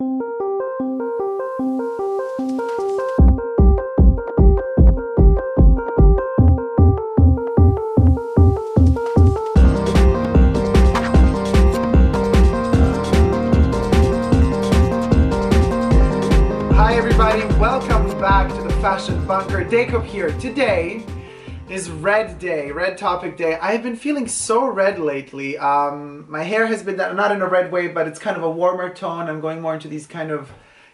Welcome back to the Fashion Bunker. Dacob here. Today is Red Day, Red Topic Day. I've been feeling so red lately. My hair has been not in a red way, but it's kind of a warmer tone. I'm going more into these kind of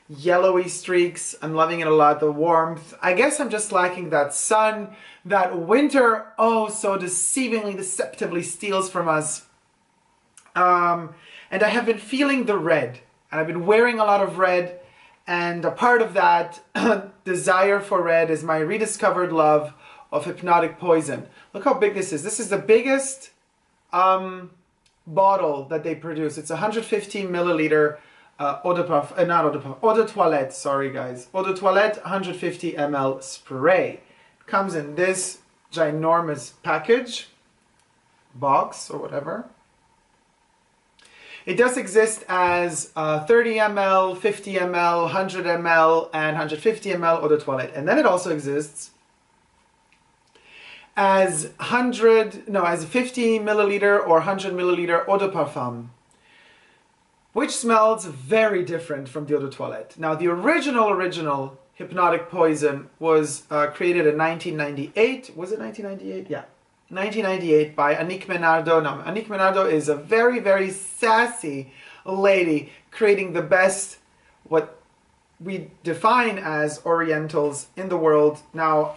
yellowy streaks. I'm loving it a lot, the warmth. I guess I'm just lacking that sun, that winter oh so deceptively steals from us. And I have been feeling the red, and I've been wearing a lot of red. And a part of that desire for red is my rediscovered love of Hypnotic Poison. Look how big this is. This is the biggest bottle that they produce. It's 150 milliliter eau de toilette, sorry guys. Eau de toilette 150 ml spray. It comes in this ginormous package, box or whatever. It does exist as 30 ml, 50 ml, 100 ml, and 150 ml eau de toilette. And then it also exists as 50 milliliter or 100 milliliter eau de Parfum, which smells very different from the eau de toilette. Now, the original Hypnotic Poison was created in 1998. Was it 1998? Yeah. 1998 by Annick Menardo. Now, Annick Menardo is a very, very sassy lady creating the best, what we define as Orientals in the world. Now,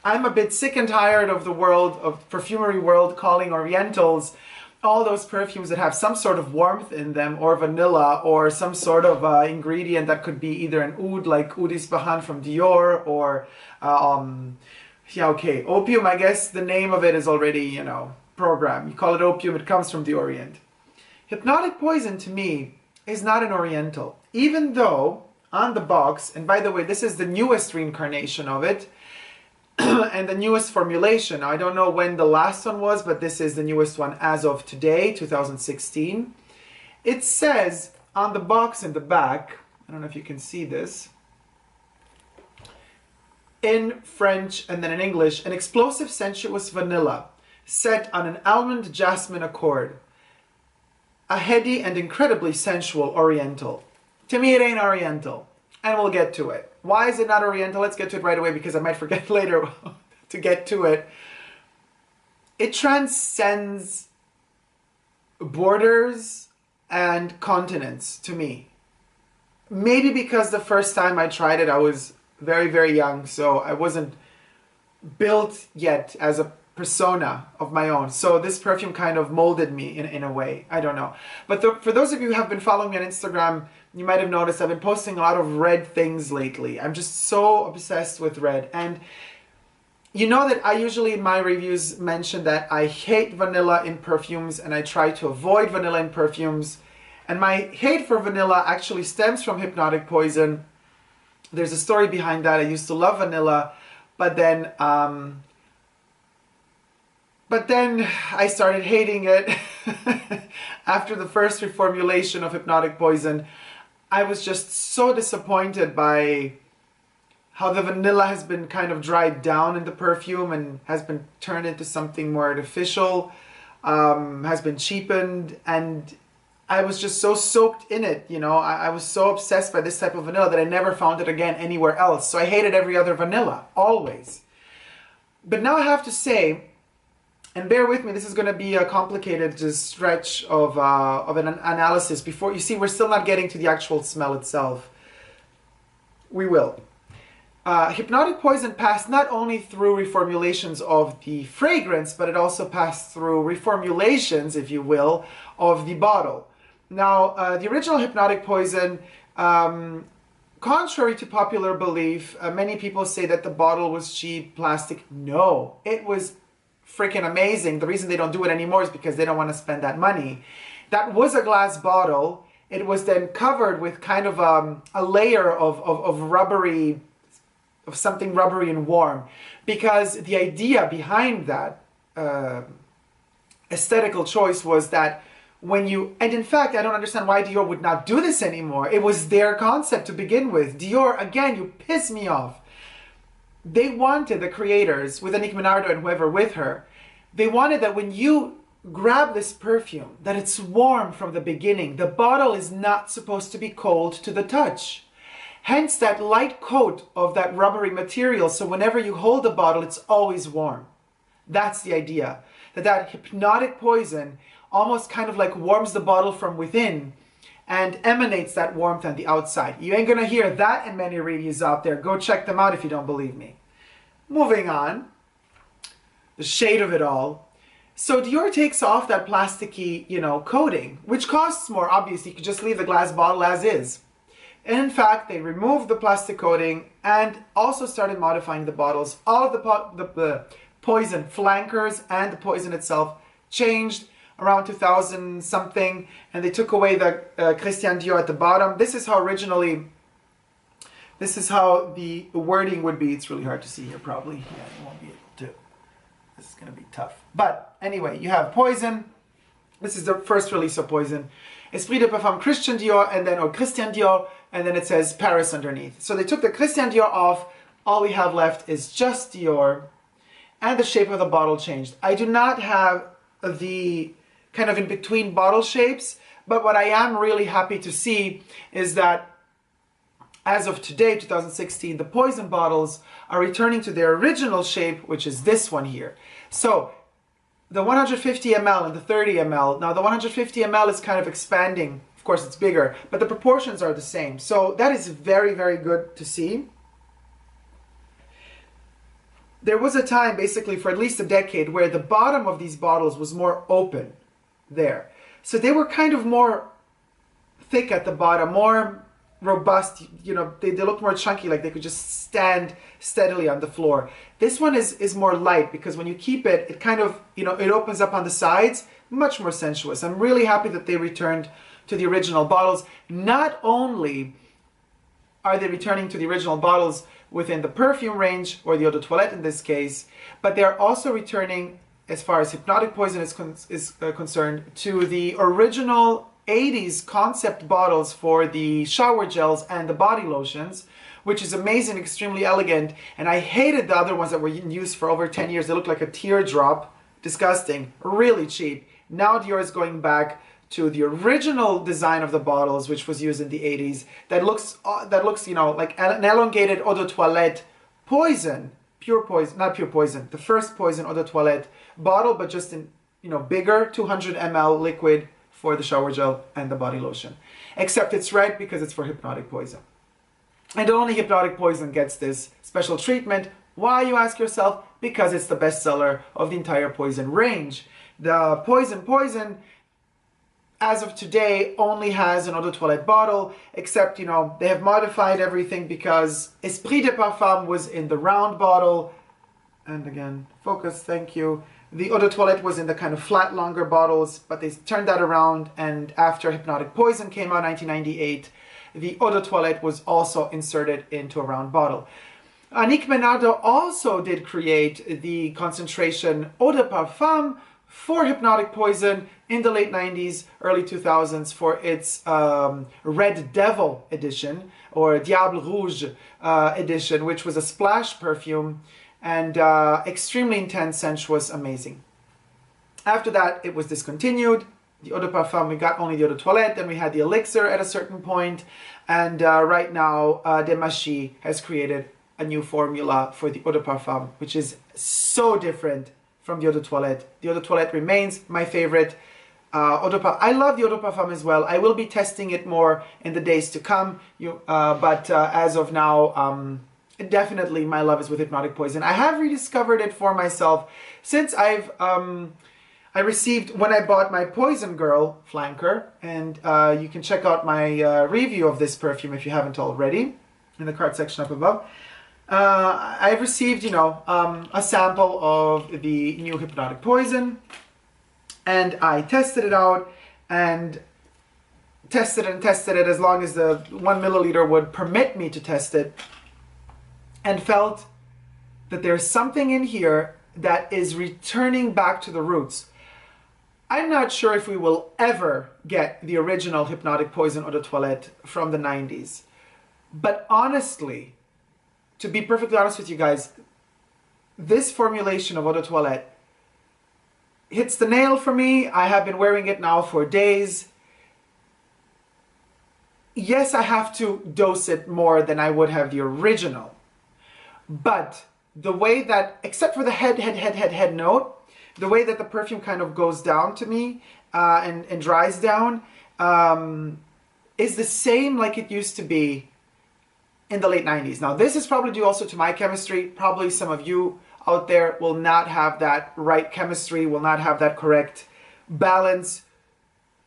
I'm a bit sick and tired of the world, of perfumery world, calling Orientals all those perfumes that have some sort of warmth in them, or vanilla, or some sort of ingredient that could be either an oud, like Oud Ispahan from Dior, or yeah, okay, opium, I guess the name of it is already, you know, programmed. You call it opium, it comes from the Orient. Hypnotic Poison, to me, is not an Oriental. Even though, on the box, and by the way, this is the newest reincarnation of it, and the newest formulation. Now, I don't know when the last one was, but this is the newest one as of today, 2016. It says on the box in the back, I don't know if you can see this, in French and then in English, an explosive sensuous vanilla set on an almond jasmine accord. A heady and incredibly sensual Oriental. To me, it ain't Oriental, and we'll get to it. Why is it not Oriental? Let's get to it right away because I might forget later to get to it. It transcends borders and continents to me. Maybe because the first time I tried it, I was very, very young, so I wasn't built yet as a persona of my own. So this perfume kind of molded me in a way. I don't know. But for those of you who have been following me on Instagram, you might have noticed I've been posting a lot of red things lately. I'm just so obsessed with red. And you know that I usually in my reviews mention that I hate vanilla in perfumes and I try to avoid vanilla in perfumes. And my hate for vanilla actually stems from Hypnotic Poison. There's a story behind that. I used to love vanilla, but then I started hating it after the first reformulation of Hypnotic Poison. I was just so disappointed by how the vanilla has been kind of dried down in the perfume and has been turned into something more artificial, has been cheapened, and I was just so soaked in it, you know. I was so obsessed by this type of vanilla that I never found it again anywhere else. So I hated every other vanilla, always. But now I have to say, and bear with me, this is going to be a complicated just stretch of an analysis. Before, you see, we're still not getting to the actual smell itself. We will. Hypnotic Poison passed not only through reformulations of the fragrance, but it also passed through reformulations, if you will, of the bottle. Now, the original Hypnotic Poison, contrary to popular belief, many people say that the bottle was cheap, plastic. No, it was freaking amazing. The reason they don't do it anymore is because they don't want to spend that money. That was a glass bottle. It was then covered with kind of a layer of rubbery, of something rubbery and warm, because the idea behind that aesthetical choice was that and in fact, I don't understand why Dior would not do this anymore. It was their concept to begin with. Dior, again, you piss me off. They wanted, the creators, with Annick Menardo and whoever with her, they wanted that when you grab this perfume, that it's warm from the beginning. The bottle is not supposed to be cold to the touch. Hence that light coat of that rubbery material, so whenever you hold the bottle, it's always warm. That's the idea. That hypnotic poison almost kind of like warms the bottle from within and emanates that warmth on the outside. You ain't gonna hear that in many reviews out there. Go check them out if you don't believe me. Moving on, the shade of it all. So Dior takes off that plasticky, coating, which costs more, obviously. You could just leave the glass bottle as is. And in fact, they removed the plastic coating and also started modifying the bottles. All of the poison flankers and the poison itself changed around 2000 something, and they took away the Christian Dior at the bottom. This is how the wording would be. It's really hard to see here probably. Yeah, you won't be able to. This is going to be tough. But anyway, you have poison. This is the first release of poison. Esprit de Parfum Christian Dior, and then Christian Dior, and then it says Paris underneath. So they took the Christian Dior off. All we have left is just Dior, and the shape of the bottle changed. I do not have the kind of in between bottle shapes, but what I am really happy to see is that as of today, 2016, the poison bottles are returning to their original shape, which is this one here. So the 150 ml and the 30 ml, now the 150 ml is kind of expanding. Of course, it's bigger, but the proportions are the same. So that is very, very good to see. There was a time, basically for at least a decade, where the bottom of these bottles was more open there. So they were kind of more thick at the bottom, more robust, they look more chunky, like they could just stand steadily on the floor. This one is more light, because when you keep it, it kind of, it opens up on the sides, much more sensuous. I'm really happy that they returned to the original bottles. Not only are they returning to the original bottles within the perfume range, or the eau de toilette in this case, but they're also returning, as far as hypnotic poison is concerned, to the original 80s concept bottles for the shower gels and the body lotions, which is amazing, extremely elegant. And I hated the other ones that were in use for over 10 years. They look like a teardrop. Disgusting. Really cheap. Now Dior is going back to the original design of the bottles, which was used in the 80s. That looks like an elongated eau de toilette poison. Pure poison, not pure poison. The first poison eau de toilette bottle, but just in, bigger, 200 ml liquid for the shower gel and the body lotion. Except it's red because it's for hypnotic poison. And only hypnotic poison gets this special treatment. Why, you ask yourself? Because it's the bestseller of the entire poison range. The poison, as of today, only has an eau de toilette bottle, except, they have modified everything because Esprit de Parfum was in the round bottle. And again, focus, thank you. The eau de toilette was in the kind of flat, longer bottles, but they turned that around, and after Hypnotic Poison came out in 1998, the eau de toilette was also inserted into a round bottle. Annick Menardo also did create the concentration eau de parfum for Hypnotic Poison in the late 90s, early 2000s for its Red Devil edition, or Diable Rouge edition, which was a splash perfume, and extremely intense, sensuous, amazing. After that, it was discontinued. The eau de parfum, we got only the eau de toilette, then we had the elixir at a certain point, and right now, Demachy has created a new formula for the eau de parfum, which is so different from the eau de toilette. The eau de toilette remains my favorite. Eau de parfum. I love the eau de parfum as well. I will be testing it more in the days to come, but as of now, definitely my love is with Hypnotic Poison. I have rediscovered it for myself since I received, when I bought my Poison Girl flanker, and you can check out my review of this perfume if you haven't already in the card section up above. I've received, a sample of the new Hypnotic Poison, and I tested it out and tested it as long as the 1 milliliter would permit me to test it, and felt that there's something in here that is returning back to the roots. I'm not sure if we will ever get the original Hypnotic Poison Eau de Toilette from the 90s. But honestly, to be perfectly honest with you guys, this formulation of Eau de Toilette hits the nail for me. I have been wearing it now for days. Yes, I have to dose it more than I would have the original. But the way that, except for the head note, the way that the perfume kind of goes down to me and dries down is the same like it used to be in the late 90s. Now, this is probably due also to my chemistry. Probably some of you out there will not have that right chemistry, will not have that correct balance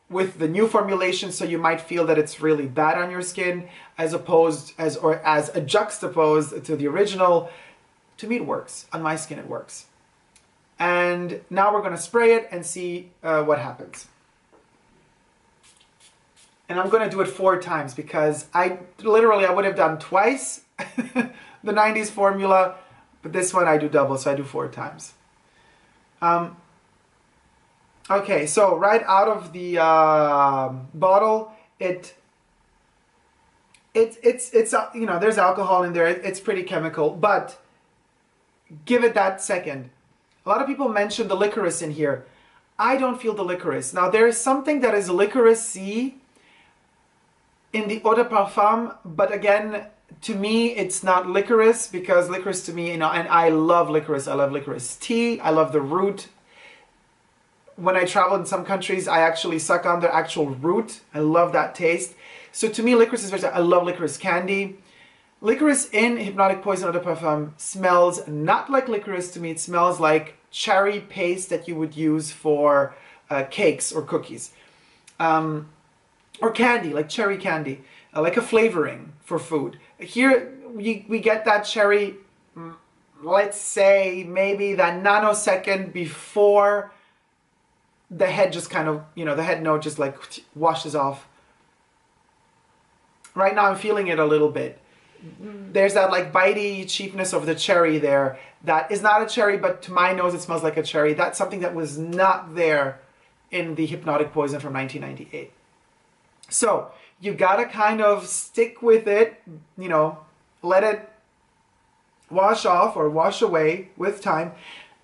with the new formulation, so you might feel that it's really bad on your skin as a juxtaposed to the original. To me, it works. On my skin, it works. And now we're going to spray it and see what happens. And I'm going to do it 4 times because I would have done twice the 90s formula, but this one I do double, so I do 4 times. Okay, so right out of the bottle, it's you know, there's alcohol in there. It's pretty chemical, but give it that second. A lot of people mention the licorice in here. I don't feel the licorice. Now, there is something that is licorice-y in the eau de parfum, but again, to me, it's not licorice, because licorice to me, you know, and I love licorice. I love licorice tea. I love the root. When I travel in some countries, I actually suck on the actual root. I love that taste. So to me, licorice is very, I love licorice candy. Licorice in Hypnotic Poison Eau de Parfum smells not like licorice to me. It smells like cherry paste that you would use for cakes or cookies. Or candy, like cherry candy, like a flavoring for food. Here we get that cherry, let's say maybe that nanosecond before the head just kind of, you know, the head note just like washes off. Right now I'm feeling it a little bit. There's that like bitey cheapness of the cherry there. That is not a cherry, but to my nose it smells like a cherry. That's something that was not there in the Hypnotic Poison from 1998. So you gotta kind of stick with it, you know, let it wash off or wash away with time.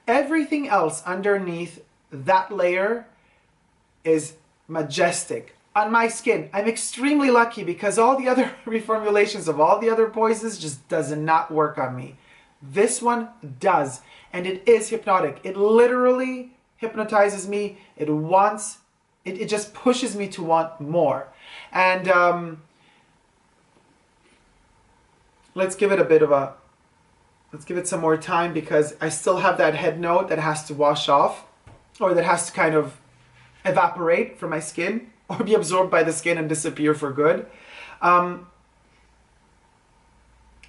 Everything else underneath that layer is majestic. On my skin, I'm extremely lucky because all the other reformulations of all the other poisons just does not work on me. This one does, and it is hypnotic. It literally hypnotizes me. It just pushes me to want more. And let's give it some more time, because I still have that head note that has to wash off, or that has to kind of evaporate from my skin, or be absorbed by the skin and disappear for good.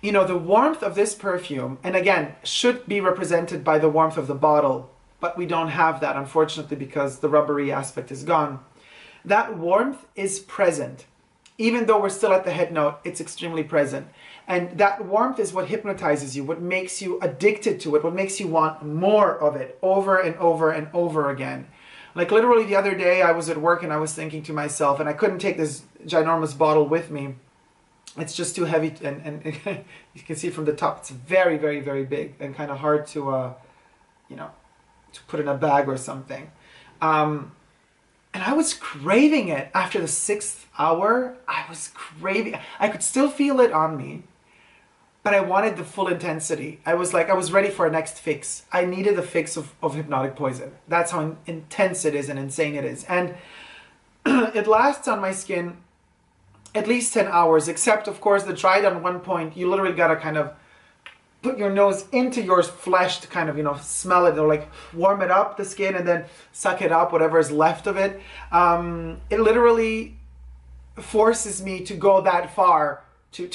You know, the warmth of this perfume, and again, should be represented by the warmth of the bottle, but we don't have that, unfortunately, because the rubbery aspect is gone. That warmth is present. Even though we're still at the head note, it's extremely present. And that warmth is what hypnotizes you, what makes you addicted to it, what makes you want more of it over and over and over again. Like literally the other day, I was at work and I was thinking to myself, and I couldn't take this ginormous bottle with me. It's just too heavy, and you can see from the top, it's very, very, very big and kind of hard to, you know, to put in a bag or something. And I was craving it after the 6th hour. I was craving, I could still feel it on me, but I wanted the full intensity. I was ready for a next fix. I needed a fix of Hypnotic Poison. That's how intense it is and insane it is. And it lasts on my skin at least 10 hours, except of course the dry down one point, you literally gotta kind of put your nose into your flesh to kind of, you know, smell it, or like warm it up, the skin, and then suck it up, whatever is left of it. It literally forces me to go that far to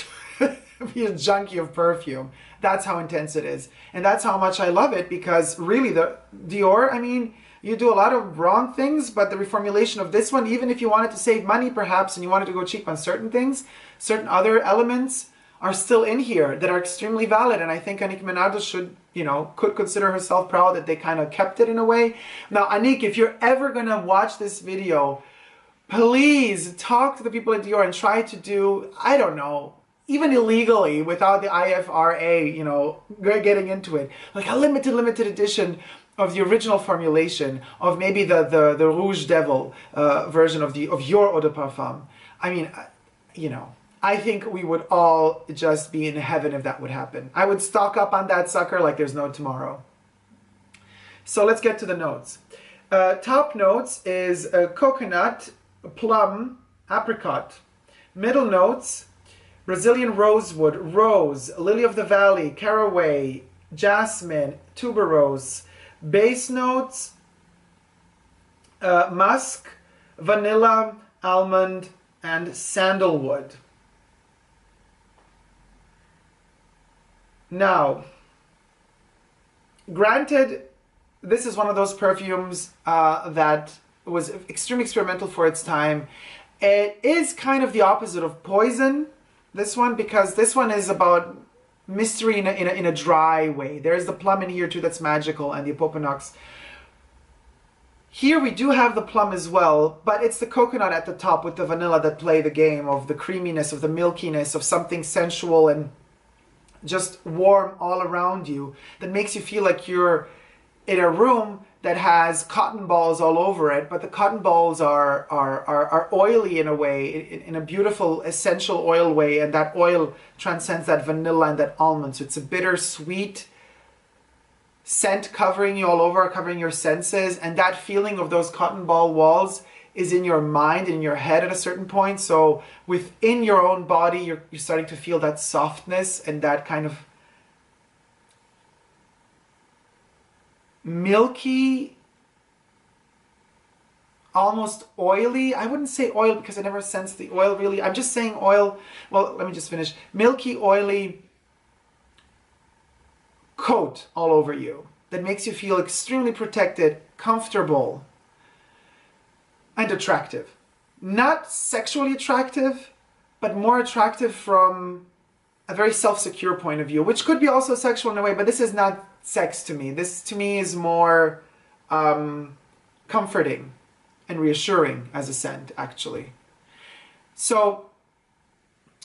be a junkie of perfume. That's how intense it is. And that's how much I love it, because really the Dior, I mean, you do a lot of wrong things, but the reformulation of this one, even if you wanted to save money perhaps and you wanted to go cheap on certain things, certain other elements are still in here that are extremely valid. And I think Nicki Minaj you know, could consider herself proud that they kind of kept it in a way. Now, Anik, if you're ever gonna watch this video, please talk to the people at Dior and try to do, I don't know, even illegally, without the IFRA, you know, getting into it, like a limited edition of the original formulation of maybe the Rouge Devil version of your eau de parfum. I mean, you know, I think we would all just be in heaven if that would happen. I would stock up on that sucker like there's no tomorrow. So let's get to the notes. Top notes is coconut, plum, apricot. Middle notes, Brazilian rosewood, rose, lily of the valley, caraway, jasmine, tuberose. Base notes, musk, vanilla, almond, and sandalwood. Now, granted, this is one of those perfumes that was extremely experimental for its time. It is kind of the opposite of Poison, this one, because this one is about mystery in a dry way. There's the plum in here too that's magical, and the Apopanox. Here we do have the plum as well, but it's the coconut at the top with the vanilla that play the game of the creaminess, of the milkiness, of something sensual and just warm all around you that makes you feel like you're in a room that has cotton balls all over it, but the cotton balls are oily in a way, in a beautiful essential oil way, and that oil transcends that vanilla and that almond. So it's a bittersweet scent covering you all over, covering your senses, and that feeling of those cotton ball walls is in your mind, in your head at a certain point. So within your own body, you're starting to feel that softness and that kind of milky, almost oily. I wouldn't say oil because I never sensed the oil really. I'm just saying oil. Well, let me just finish. Milky, oily coat all over you that makes you feel extremely protected, comfortable, and attractive. Not sexually attractive, but more attractive from a very self-secure point of view, which could be also sexual in a way, but this is not sex to me. This to me is more comforting and reassuring as a scent, actually. So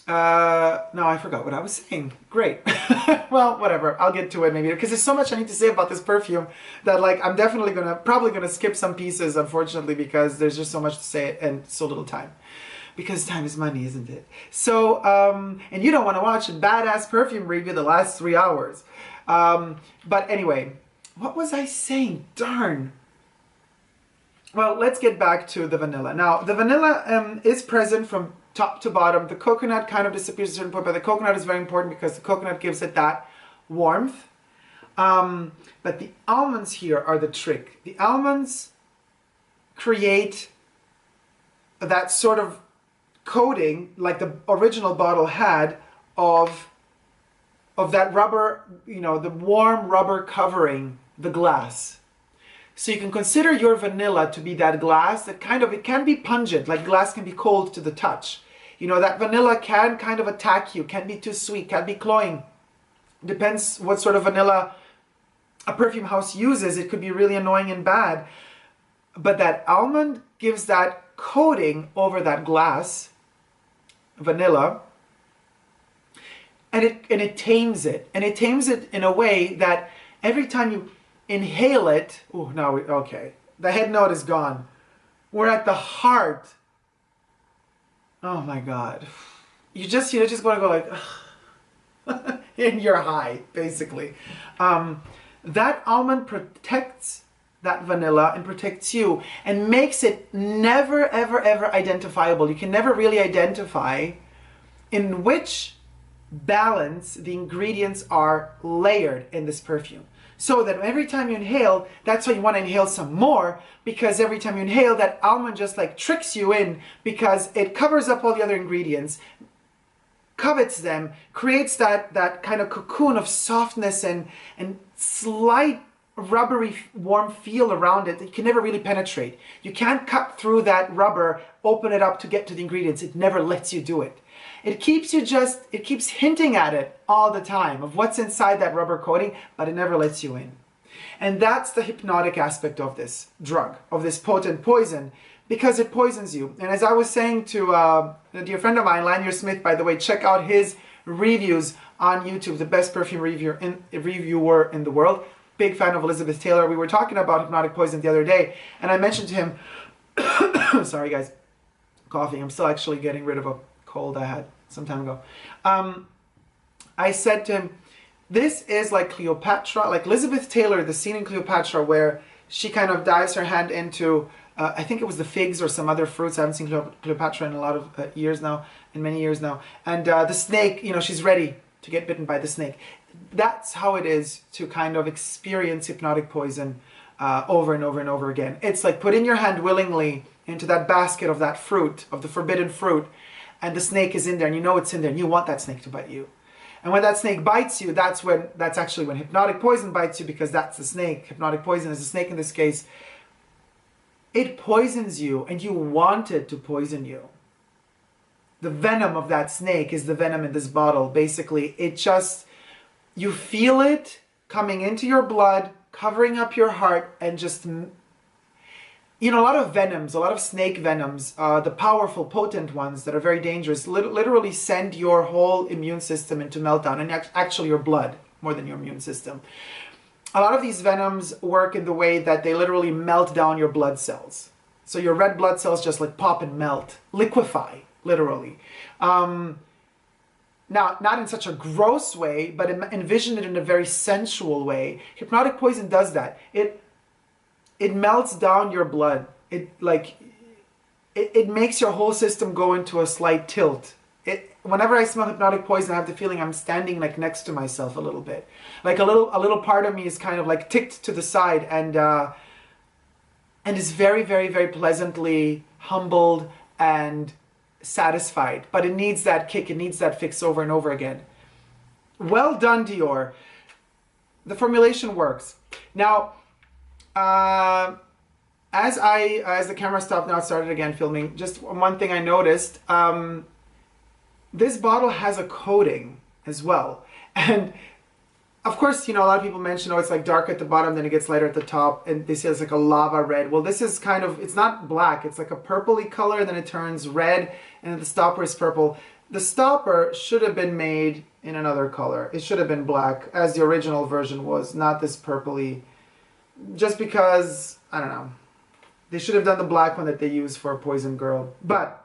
no, I forgot what I was saying. Great. Well, whatever. I'll get to it maybe, because there's so much I need to say about this perfume that, like, I'm definitely probably gonna skip some pieces, unfortunately, because there's just so much to say and so little time. Because time is money, isn't it? So, and you don't want to watch a badass perfume review the last 3 hours. But anyway, what was I saying? Darn. Well, let's get back to the vanilla. Now, the vanilla is present from top to bottom. The coconut kind of disappears at a certain point, but the coconut is very important because the coconut gives it that warmth. But the almonds here are the trick. The almonds create that sort of coating, like the original bottle had, of that rubber, you know, the warm rubber covering the glass. So you can consider your vanilla to be that glass that kind of, it can be pungent, like glass can be cold to the touch. You know, that vanilla can kind of attack you, can be too sweet, can be cloying. Depends what sort of vanilla a perfume house uses. It could be really annoying and bad. But that almond gives that coating over that glass, vanilla, and it tames it. And it tames it in a way that every time you inhale it, oh, now okay, the head note is gone. We're at the heart. Oh my God. You just want to go like, and you're high, basically. That almond protects that vanilla and protects you and makes it never, ever, ever identifiable. You can never really identify in which balance the ingredients are layered in this perfume. So that every time you inhale, that's why you want to inhale some more, because every time you inhale, that almond just like tricks you in because it covers up all the other ingredients, covets them, creates that kind of cocoon of softness and slight rubbery warm feel around it that you can never really penetrate. You can't cut through that rubber, open it up to get to the ingredients. It never lets you do it. It keeps hinting at it all the time of what's inside that rubber coating, but it never lets you in. And that's the hypnotic aspect of this drug, of this potent poison, because it poisons you. And as I was saying to a dear friend of mine, Lanier Smith, by the way, check out his reviews on YouTube, the best perfume reviewer in the world. Big fan of Elizabeth Taylor. We were talking about hypnotic poison the other day, and I mentioned to him, sorry guys, coughing. I'm still actually getting rid of a cold I had some time ago. I said to him, this is like Cleopatra, like Elizabeth Taylor, the scene in Cleopatra where she kind of dives her hand into, I think it was the figs or some other fruits. I haven't seen Cleopatra in a lot of years now, in many years now. And the snake, you know, she's ready to get bitten by the snake. That's how it is to kind of experience hypnotic poison over and over and over again. It's like putting your hand willingly into that basket of that fruit, of the forbidden fruit, and the snake is in there, and you know it's in there, and you want that snake to bite you. And when that snake bites you, that's actually when hypnotic poison bites you, because that's the snake. Hypnotic poison is the snake in this case. It poisons you, and you want it to poison you. The venom of that snake is the venom in this bottle. Basically, you feel it coming into your blood, covering up your heart, and just, you know, a lot of venoms, a lot of snake venoms, the powerful, potent ones that are very dangerous, literally send your whole immune system into meltdown, and actually your blood, more than your immune system. A lot of these venoms work in the way that they literally melt down your blood cells. So your red blood cells just like pop and melt, liquefy, literally. Now, not in such a gross way, but envision it in a very sensual way. Hypnotic poison does that. It melts down your blood. It makes your whole system go into a slight tilt. Whenever I smell hypnotic poison, I have the feeling I'm standing like next to myself a little bit. Like a little part of me is kind of like ticked to the side and is very, very, very pleasantly humbled and satisfied. But it needs that kick, it needs that fix over and over again. Well done, Dior. The formulation works. Now, as the camera stopped, now it started again filming, just one thing I noticed, this bottle has a coating as well. And of course, you know, a lot of people mention, oh, it's like dark at the bottom, then it gets lighter at the top, and they say it's like a lava red. Well, this is kind of, it's not black, it's like a purpley color, then it turns red, and then the stopper is purple. The stopper should have been made in another color. It should have been black, as the original version was, not this purpley. Just because, I don't know, they should have done the black one that they use for Poison Girl. But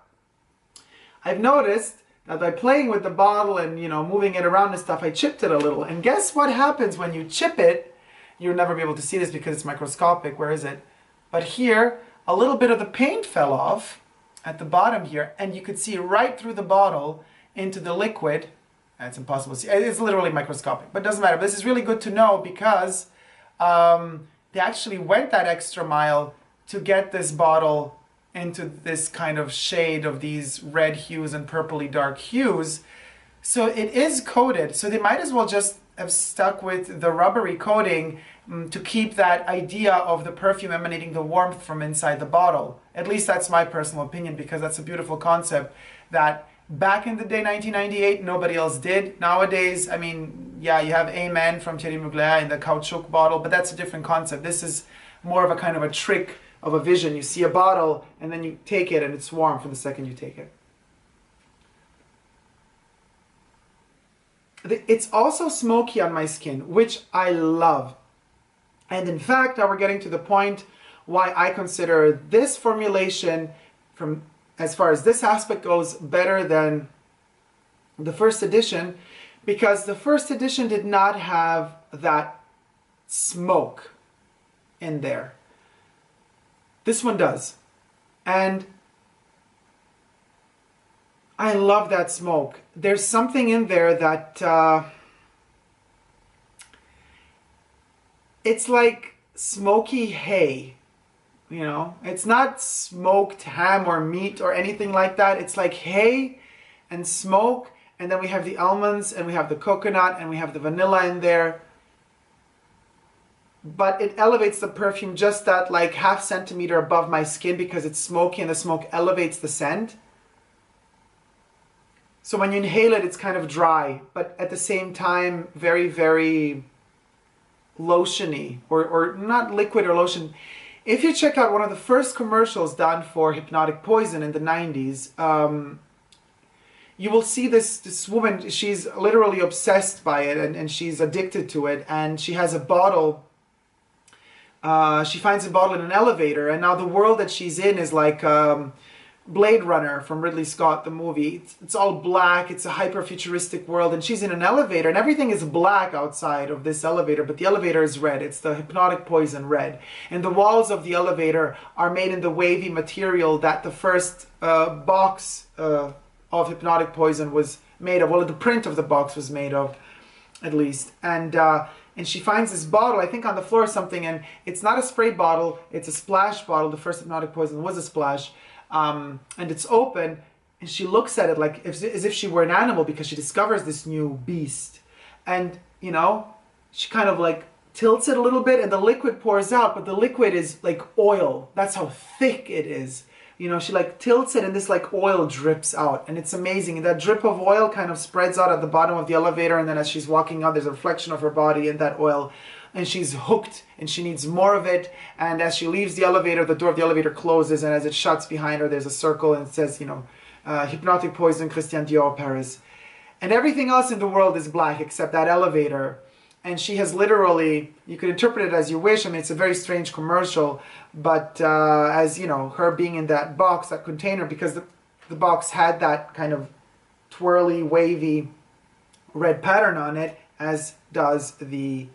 I've noticed that by playing with the bottle and, you know, moving it around and stuff, I chipped it a little. And guess what happens when you chip it? You'll never be able to see this because it's microscopic. Where is it? But here, a little bit of the paint fell off at the bottom here, and you could see right through the bottle into the liquid. It's impossible to see. It's literally microscopic, but it doesn't matter. But this is really good to know because they actually went that extra mile to get this bottle into this kind of shade of these red hues and purpley dark hues. So it is coated, so they might as well just have stuck with the rubbery coating to keep that idea of the perfume emanating the warmth from inside the bottle. At least that's my personal opinion, because that's a beautiful concept that back in the day, 1998, nobody else did. Nowadays, I mean, yeah, you have Amen from Thierry Mugler in the caoutchouc bottle, but that's a different concept. This is more of a kind of a trick of a vision. You see a bottle and then you take it and it's warm from the second you take it. It's also smoky on my skin, which I love. And in fact, now we're getting to the point why I consider this formulation, from as far as this aspect goes, better than the first edition, because the first edition did not have that smoke in there. This one does. And I love that smoke. There's something in there that it's like smoky hay, you know? It's not smoked ham or meat or anything like that. It's like hay and smoke, and then we have the almonds and we have the coconut and we have the vanilla in there. But it elevates the perfume just that like half centimeter above my skin because it's smoky and the smoke elevates the scent. So when you inhale it, it's kind of dry, but at the same time, very, very lotiony, or not liquid or lotion. If you check out one of the first commercials done for Hypnotic Poison in the 90s, you will see this woman. She's literally obsessed by it, and she's addicted to it, and she has a bottle. She finds a bottle in an elevator, and now the world that she's in is like Blade Runner from Ridley Scott, the movie. It's all black, it's a hyper-futuristic world, and she's in an elevator, and everything is black outside of this elevator, but the elevator is red. It's the Hypnotic Poison red. And the walls of the elevator are made in the wavy material that the first box of Hypnotic Poison was made of. Well, the print of the box was made of, at least. And she finds this bottle, I think on the floor or something, and it's not a spray bottle, it's a splash bottle. The first Hypnotic Poison was a splash. And it's open, and she looks at it like as if she were an animal, because she discovers this new beast. And, you know, she kind of like tilts it a little bit, and the liquid pours out, but the liquid is like oil. That's how thick it is. You know, she like tilts it, and this like oil drips out, and it's amazing. And that drip of oil kind of spreads out at the bottom of the elevator, and then as she's walking out, there's a reflection of her body in that oil, and she's hooked, and she needs more of it. And as she leaves the elevator, the door of the elevator closes, and as it shuts behind her, there's a circle, and it says, you know, Hypnotic Poison, Christian Dior, Paris. And everything else in the world is black except that elevator. And she has literally, you could interpret it as you wish. I mean, it's a very strange commercial, but as you know, her being in that box, that container, because the box had that kind of twirly, wavy red pattern on it, as does the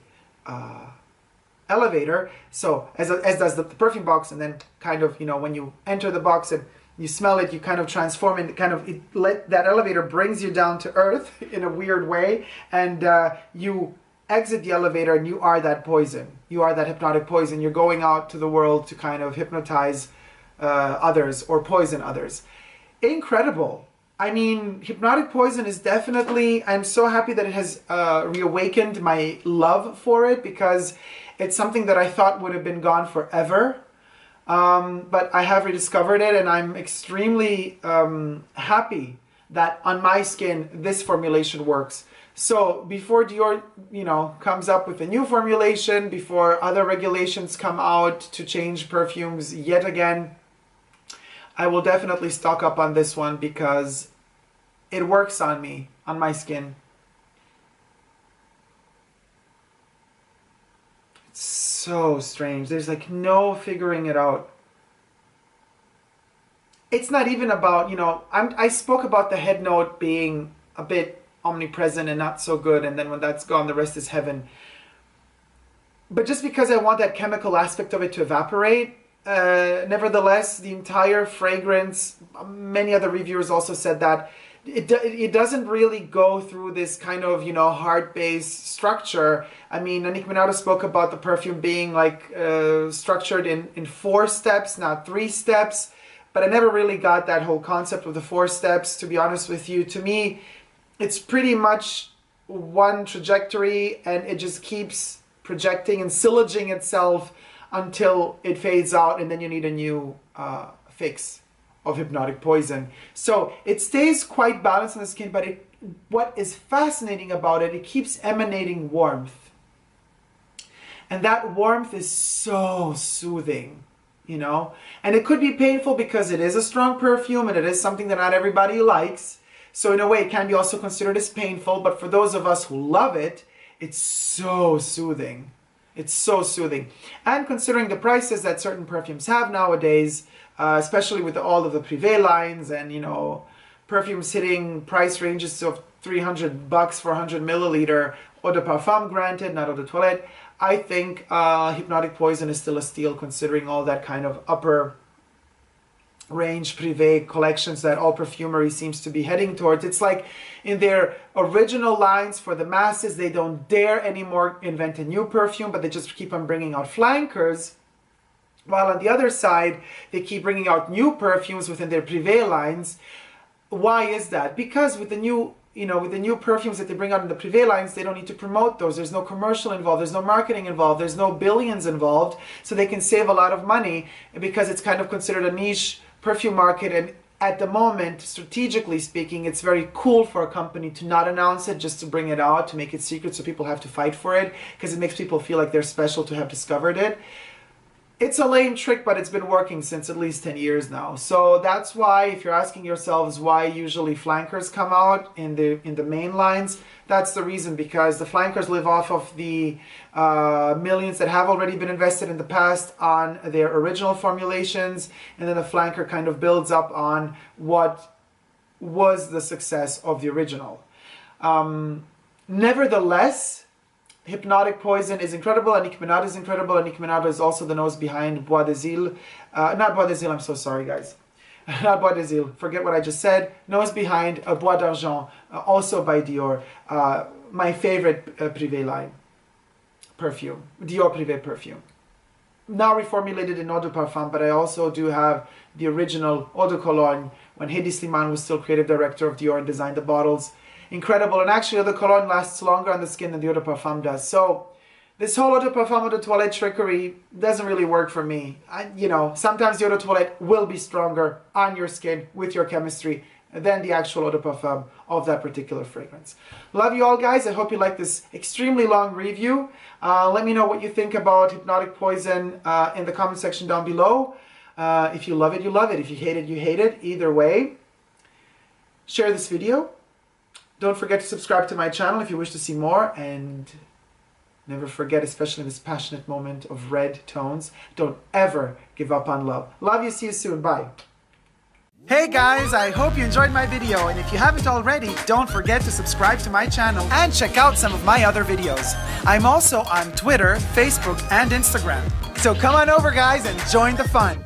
elevator. So as does the perfume box. And then kind of, you know, when you enter the box and you smell it, you kind of transform it, that elevator brings you down to earth in a weird way, and you exit the elevator, and you are that poison. You are that Hypnotic Poison. You're going out to the world to kind of hypnotize others or poison others. Incredible. I mean, Hypnotic Poison is definitely, I'm so happy that it has reawakened my love for it, because it's something that I thought would have been gone forever. But I have rediscovered it, and I'm extremely happy that on my skin this formulation works. So before Dior, you know, comes up with a new formulation, before other regulations come out to change perfumes yet again, I will definitely stock up on this one, because it works on me, on my skin. It's so strange. There's like no figuring it out. It's not even about, you know, I spoke about the head note being a bit omnipresent and not so good, and then when that's gone, the rest is heaven. But just because I want that chemical aspect of it to evaporate, nevertheless, the entire fragrance, many other reviewers also said that it doesn't really go through this kind of, you know, heart-based structure. I mean, Anik Minato spoke about the perfume being like structured in 4 steps, not 3 steps, but I never really got that whole concept of the 4 steps, to be honest with you. To me, it's pretty much one trajectory, and it just keeps projecting and sillaging itself until it fades out, and then you need a new fix of Hypnotic Poison. So it stays quite balanced on the skin, but what is fascinating about it, it keeps emanating warmth. And that warmth is so soothing, you know? And it could be painful because it is a strong perfume, and it is something that not everybody likes. So in a way, it can be also considered as painful, but for those of us who love it, it's so soothing. It's so soothing. And considering the prices that certain perfumes have nowadays, especially with all of the Privé lines, and, you know, perfumes hitting price ranges of $300 for 100 milliliter, eau de parfum granted, not eau de toilette, I think Hypnotic Poison is still a steal, considering all that kind of upper range Privé collections that all perfumery seems to be heading towards. It's like in their original lines for the masses, they don't dare anymore invent a new perfume, but they just keep on bringing out flankers. While on the other side, they keep bringing out new perfumes within their Privé lines. Why is that? Because with the new, you know, with the new perfumes that they bring out in the Privé lines, they don't need to promote those. There's no commercial involved. There's no marketing involved. There's no billions involved. So they can save a lot of money, because it's kind of considered a niche perfume market, and at the moment, strategically speaking, it's very cool for a company to not announce it, just to bring it out, to make it secret so people have to fight for it, because it makes people feel like they're special to have discovered it. It's a lame trick, but it's been working since at least 10 years now. So that's why, if you're asking yourselves why usually flankers come out in the main lines, that's the reason, because the flankers live off of the millions that have already been invested in the past on their original formulations, and then the flanker kind of builds up on what was the success of the original. Nevertheless, Hypnotic Poison is incredible, and Anique is incredible. Anique is also the nose behind Bois des Îles. Not Bois des Îles, I'm so sorry, guys. Not Bois des Îles, forget what I just said. Nose behind Bois d'Argent, also by Dior. My favorite Privé line perfume, Dior Privé perfume. Now reformulated in eau de parfum, but I also do have the original eau de cologne when Hedi Slimane was still creative director of Dior and designed the bottles. Incredible, and actually eau de cologne lasts longer on the skin than the eau de parfum does. So this whole eau de parfum, eau de toilette trickery doesn't really work for me. You know, sometimes the eau de toilette will be stronger on your skin with your chemistry than the actual eau de parfum of that particular fragrance. Love you all, guys. I hope you like this extremely long review. Let me know what you think about Hypnotic Poison in the comment section down below. If you love it, you love it. If you hate it, you hate it. Either way, share this video. Don't forget to subscribe to my channel if you wish to see more, and never forget, especially in this passionate moment of red tones, don't ever give up on love. Love you, see you soon, bye. Hey guys, I hope you enjoyed my video, and if you haven't already, don't forget to subscribe to my channel and check out some of my other videos. I'm also on Twitter, Facebook, and Instagram. So come on over, guys, and join the fun.